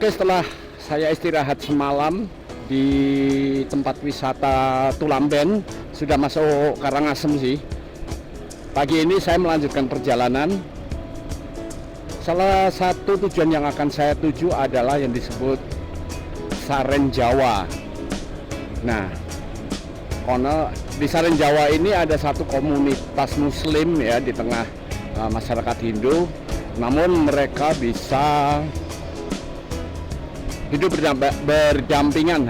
Oke, setelah saya istirahat semalam di tempat wisata Tulamben, sudah masuk Karangasem sih. Pagi ini saya melanjutkan perjalanan. Salah satu tujuan yang akan saya tuju adalah yang disebut Saren Jawa. Nah, karena di Saren Jawa ini ada satu komunitas Muslim ya di tengah masyarakat Hindu. Namun mereka bisa hidup berdampingan,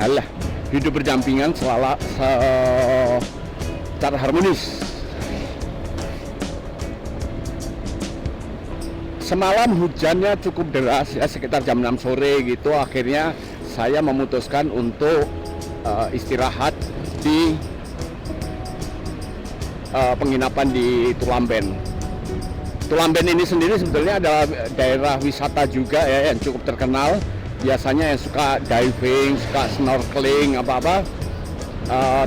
secara harmonis. Semalam hujannya cukup deras ya, sekitar jam 6 sore gitu. Akhirnya saya memutuskan untuk istirahat di penginapan di Tulamben. Tulamben ini sendiri sebetulnya adalah daerah wisata juga ya, yang cukup terkenal. Biasanya yang suka diving, suka snorkeling, apa-apa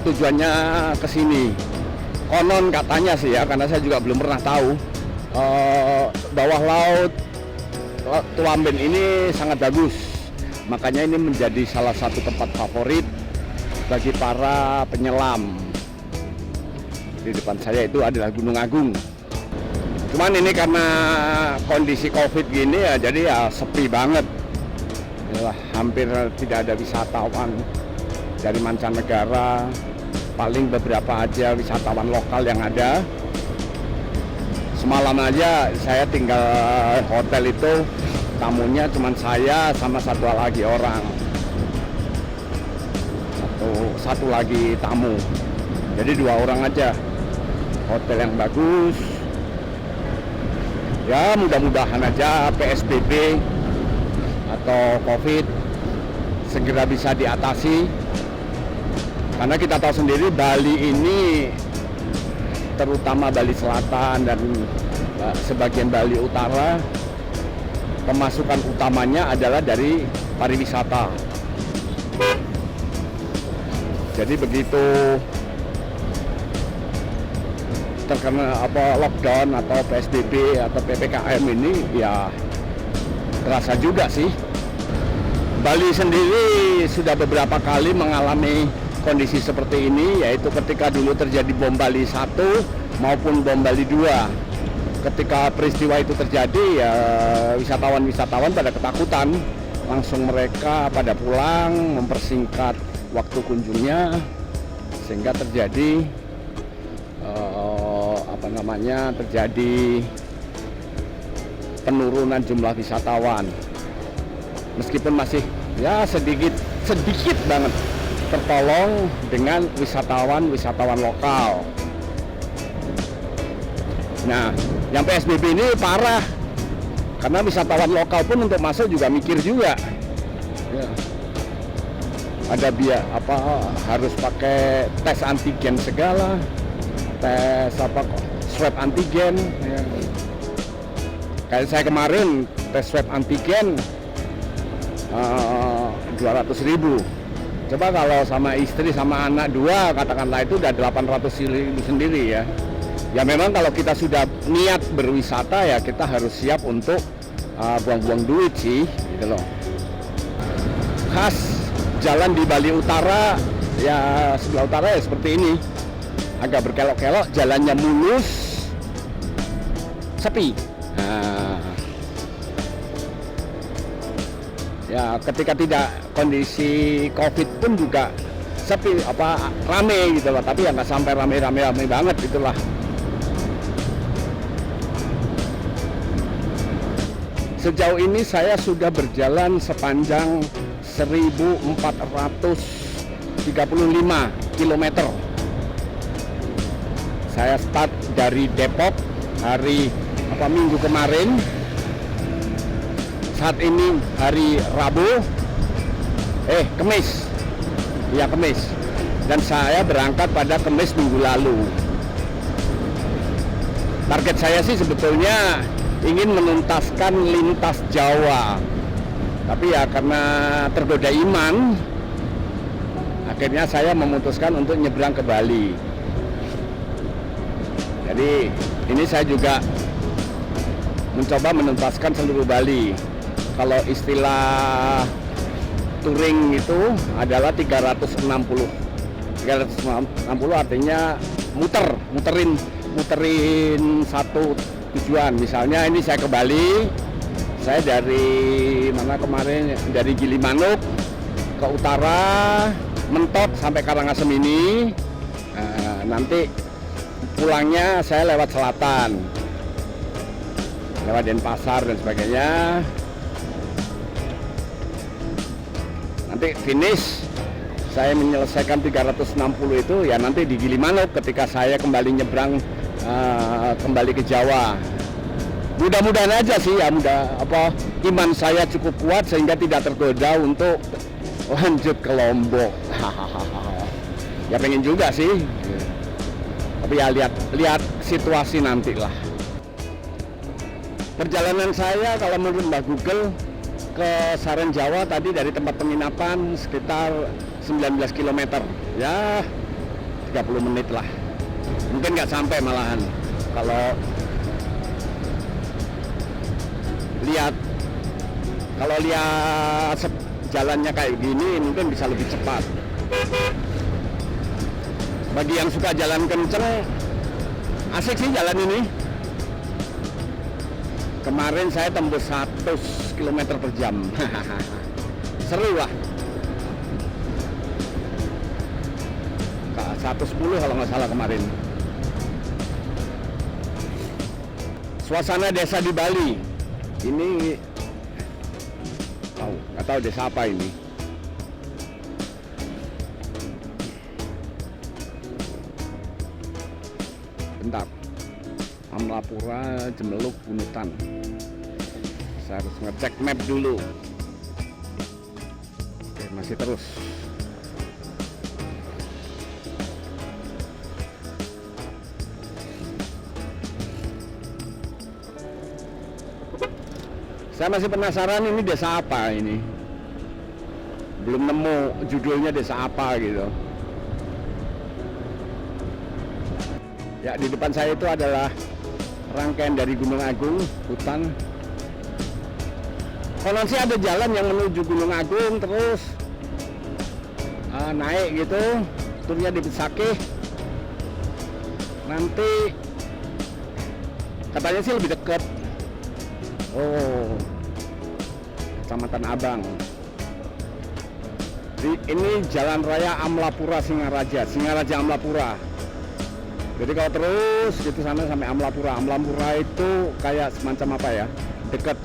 tujuannya ke sini. Konon katanya sih ya, karena saya juga belum pernah tahu, bawah laut Tulamben ini sangat bagus. Makanya ini menjadi salah satu tempat favorit bagi para penyelam. Di depan saya itu adalah Gunung Agung. Cuman ini karena kondisi COVID gini ya, jadi ya sepi banget. Yalah, hampir tidak ada wisatawan dari mancanegara, paling beberapa aja wisatawan lokal yang ada. Semalam aja saya tinggal hotel itu, tamunya cuma saya sama satu lagi orang, satu lagi tamu, jadi 2 orang aja. Hotel yang bagus ya, mudah-mudahan aja PSBB atau COVID segera bisa diatasi, karena kita tahu sendiri Bali ini, terutama Bali Selatan dan sebagian Bali Utara, pemasukan utamanya adalah dari pariwisata. Jadi begitu terkena lockdown atau PSBB atau PPKM ini ya terasa juga sih. Bali sendiri sudah beberapa kali mengalami kondisi seperti ini, yaitu ketika dulu terjadi bom Bali 1 maupun bom Bali 2. Ketika peristiwa itu terjadi ya, wisatawan-wisatawan pada ketakutan, langsung mereka pada pulang, mempersingkat waktu kunjungnya, sehingga terjadi terjadi penurunan jumlah wisatawan. Meskipun masih ya sedikit banget tertolong dengan wisatawan lokal. Nah, yang PSBB ini parah, karena wisatawan lokal pun untuk masuk juga mikir juga. Ya. Ada harus pakai tes antigen segala, tes swab antigen. Ya. Kayak saya kemarin tes swab antigen 200.000. Coba kalau sama istri sama anak 2, katakanlah itu udah 800.000 sendiri ya. Ya memang kalau kita sudah niat berwisata ya kita harus siap untuk buang-buang duit sih, gitu loh. Khas jalan di Bali Utara ya, sebelah utara ya seperti ini, agak berkelok-kelok, jalannya mulus, sepi. Nah, ya ketika tidak kondisi COVID pun juga sepi, rame gitu loh, tapi ya nggak sampai rame banget gitulah. Sejauh ini saya sudah berjalan sepanjang 1.435 km. Saya start dari Depok Minggu kemarin. Saat ini hari Rabu, Kemis. Ya, Kemis. Dan saya berangkat pada Kemis minggu lalu. Target saya sih sebetulnya ingin menuntaskan lintas Jawa. Tapi ya karena tergoda iman, akhirnya saya memutuskan untuk nyebrang ke Bali. Jadi ini saya juga mencoba menuntaskan seluruh Bali. Kalau istilah touring itu adalah 360. 360 artinya muterin satu tujuan. Misalnya ini saya ke Bali, saya dari mana kemarin, dari Gilimanuk ke utara, mentok sampai Karangasem ini. Nanti pulangnya saya lewat selatan, lewat Denpasar dan sebagainya. Nanti finish saya menyelesaikan 360 itu ya nanti di Gilimanuk ketika saya kembali nyebrang kembali ke Jawa. Mudah-mudahan aja sih ya, iman saya cukup kuat sehingga tidak tergoda untuk lanjut ke Lombok. Ya pengen juga sih, tapi ya lihat situasi nanti lah. Perjalanan saya kalau menurut Mbak Google ke Saran Jawa tadi dari tempat penginapan sekitar 19 km, ya 30 menit lah, mungkin nggak sampai malahan. Kalau lihat jalannya kayak gini mungkin bisa lebih cepat. Bagi yang suka jalan kenceng, asik sih jalan ini. Kemarin saya tembus 100 km per jam. Seru lah. 110 kalau nggak salah kemarin. Suasana desa di Bali. Ini nggak tahu desa apa ini. Bentar. Amlapura, Jemeluk, Bunutan. Saya harus ngecek map dulu. Oke, masih terus. Saya masih penasaran ini desa apa ini. Belum nemu judulnya desa apa gitu. Ya, di depan saya itu adalah rangkaian dari Gunung Agung, hutan. Konon sih ada jalan yang menuju Gunung Agung terus naik gitu, turunnya di Besakih. Nanti katanya sih lebih dekat. Oh, Kecamatan Abang. Ini Jalan Raya Amlapura Singaraja Amlapura. Jadi kalau terus gitu sana sampai Amlapura. Amlapura itu kayak semacam apa ya? Dekat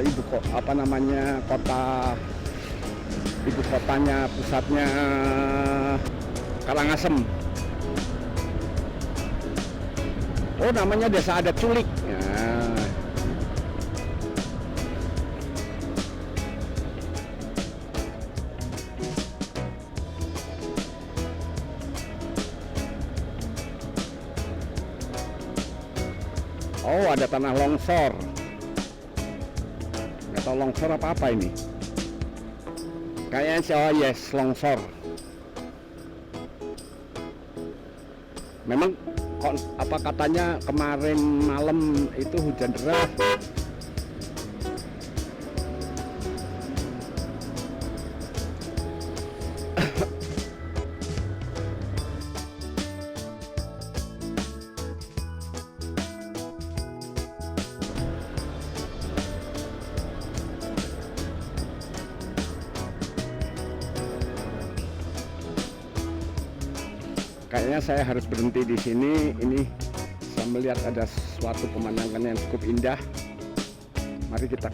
ibu kotanya, pusatnya Karangasem. Oh, namanya Desa Adat Culik. Ya. Oh, ada tanah longsor. Nggak tahu longsor apa ini. Kayaknya sih, oh yes, longsor. Memang apa katanya kemarin malam itu hujan deras. Kayaknya saya harus berhenti di sini. Ini saya melihat ada suatu pemandangan yang cukup indah. Mari kita.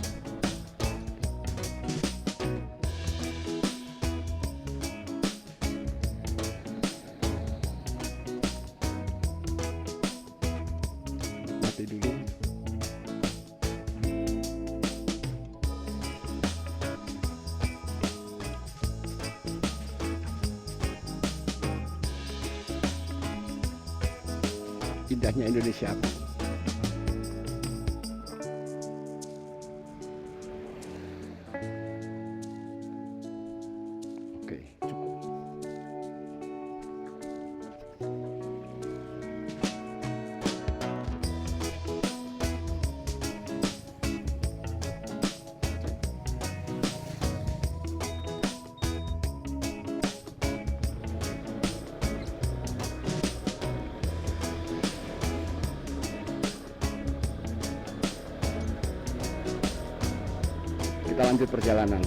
Mati dulu. Indahnya Indonesia. Oke, cukup. lanjut perjalanan.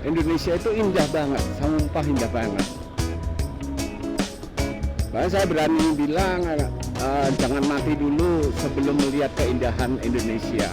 Indonesia itu indah banget, sumpah indah banget. Makanya saya berani bilang jangan mati dulu sebelum melihat keindahan Indonesia.